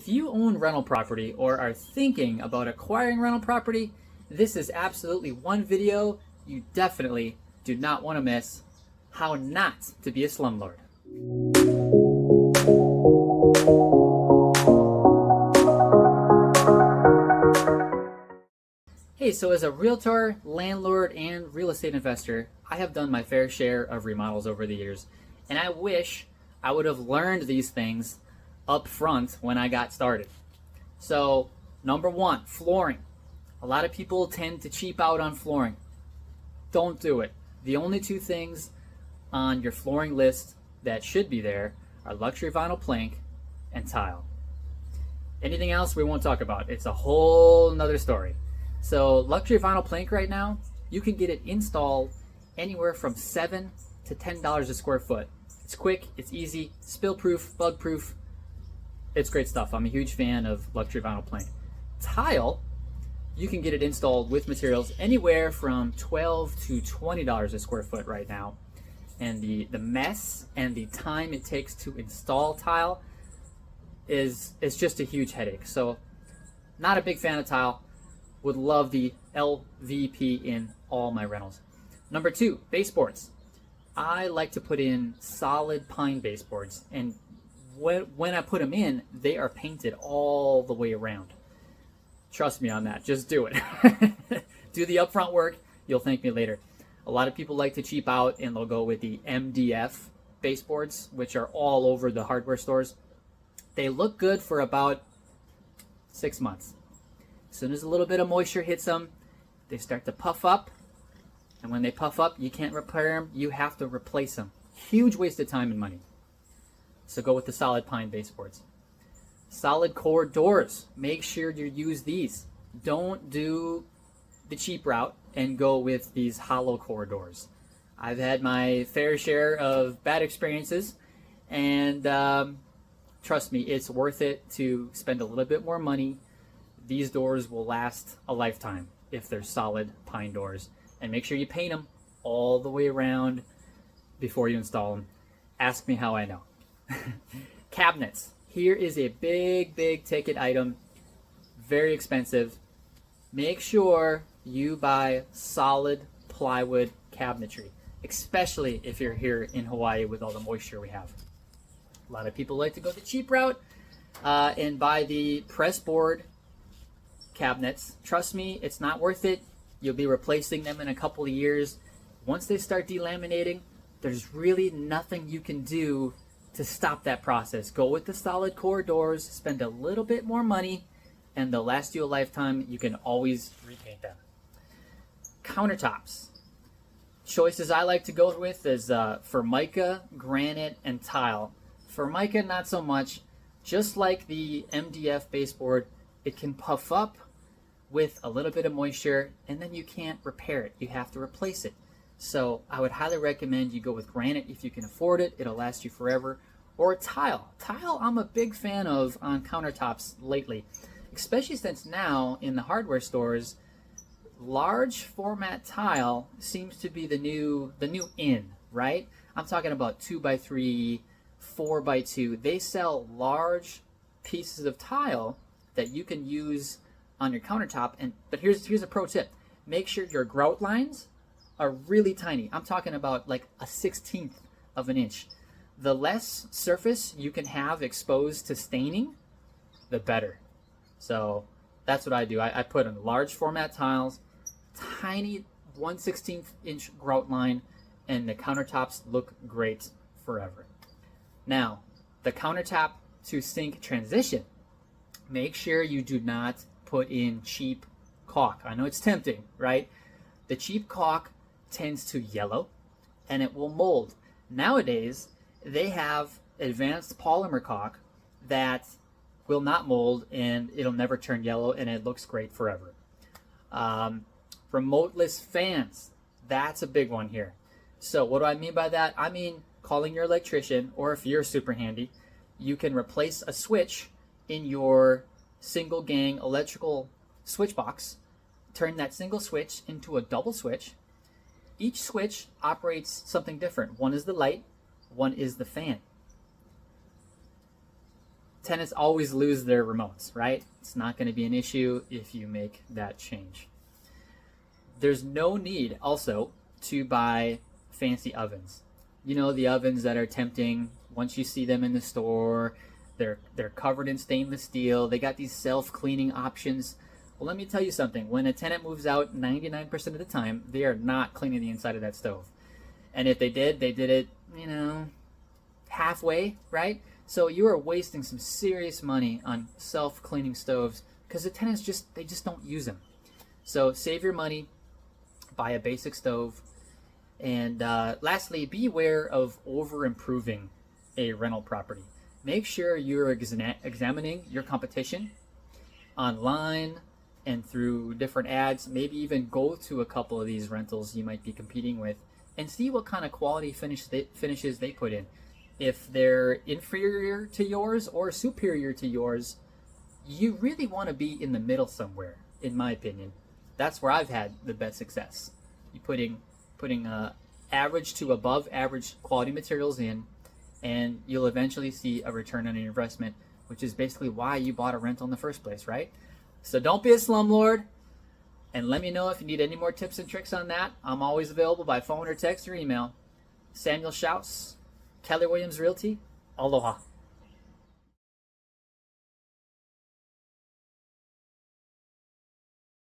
If you own rental property or are thinking about acquiring rental property, this is absolutely one video you definitely do not want to miss: how not to be a slumlord. Hey, so as a realtor, landlord, and real estate investor, I have done my fair share of remodels over the years, and I wish I would have learned these things up front when I got started. So, number one, flooring. A lot of people tend to cheap out on flooring. Don't do it. The only two things on your flooring list that should be there are luxury vinyl plank and tile. Anything else we won't talk about. It's a whole nother story. So luxury vinyl plank right now, you can get it installed anywhere from $7 to $10 a square foot. It's quick, it's easy, spill proof, bug proof. It's great stuff. I'm a huge fan of luxury vinyl plank. Tile, you can get it installed with materials anywhere from $12 to $20 a square foot right now. And the mess and the time it takes to install tile is just a huge headache. So not a big fan of tile. Would love the LVP in all my rentals. Number two, baseboards. I like to put in solid pine baseboards, and when I put them in, they are painted all the way around. Trust me on that. Just do it. Do the upfront work. You'll thank me later. A lot of people like to cheap out and they'll go with the MDF baseboards, which are all over the hardware stores. They look good for about 6 months. As soon as a little bit of moisture hits them, they start to puff up. And when they puff up, you can't repair them. You have to replace them. Huge waste of time and money. So go with the solid pine baseboards. Solid core doors. Make sure you use these. Don't do the cheap route and go with these hollow core doors. I've had my fair share of bad experiences, and trust me, it's worth it to spend a little bit more money. These doors will last a lifetime if they're solid pine doors. And make sure you paint them all the way around before you install them. Ask me how I know. Cabinets. Here is a big ticket item. Very expensive. Make sure you buy solid plywood cabinetry, especially if you're here in Hawaii with all the moisture we have. A lot of people like to go the cheap route and buy the press board cabinets. Trust me, it's not worth it. You'll be replacing them in a couple of years. Once they start delaminating, there's really nothing you can do to stop that process. Go with the solid core doors, spend a little bit more money, and they'll last you a lifetime. You can always repaint them. Countertops. Choices I like to go with is Formica, granite, and tile. Formica, not so much. Just like the MDF baseboard, it can puff up with a little bit of moisture, and then you can't repair it. You have to replace it. So I would highly recommend you go with granite if you can afford it. It'll last you forever. Or tile. Tile I'm a big fan of on countertops lately, especially since now in the hardware stores, large format tile seems to be the new in, right? I'm talking about 2x3, 4x2. They sell large pieces of tile that you can use on your countertop. But here's a pro tip. Make sure your grout lines are really tiny. I'm talking about like a 1/16 of an inch. The less surface you can have exposed to staining, the better. So that's what I do. I put in large format tiles, tiny 1/16 inch grout line, and the countertops look great forever. Now, the countertop to sink transition. Make sure you do not put in cheap caulk. I know it's tempting, right? The cheap caulk tends to yellow and it will mold. Nowadays, they have advanced polymer caulk that will not mold and it'll never turn yellow and it looks great forever. Remoteless fans, that's a big one here. So what do I mean by that? I mean calling your electrician, or if you're super handy, you can replace a switch in your single gang electrical switch box, turn that single switch into a double switch. Each switch operates something different. One is the light, one is the fan. tenants always lose their remotes, right? It's not going to be an issue if you make that change. There's no need also to buy fancy ovens. You know, the ovens that are tempting once you see them in the store. They're covered in stainless steel. They got these self-cleaning options. Well, let me tell you something. When a tenant moves out, 99% of the time, they are not cleaning the inside of that stove. And if they did it, halfway, right? So you are wasting some serious money on self-cleaning stoves because the tenants just don't use them. So save your money, buy a basic stove, and lastly, be aware of over-improving a rental property. Make sure you're examining your competition online and through different ads. Maybe even go to a couple of these rentals you might be competing with and see what kind of quality finishes they put in. If they're inferior to yours or superior to yours, you really want to be in the middle somewhere, in my opinion. That's where I've had the best success. You putting average to above average quality materials in, and you'll eventually see a return on your investment, which is basically why you bought a rental in the first place, right? So don't be a slumlord, and let me know if you need any more tips and tricks on that. I'm always available by phone or text or email. Samuel Schaus, Keller Williams Realty. Aloha.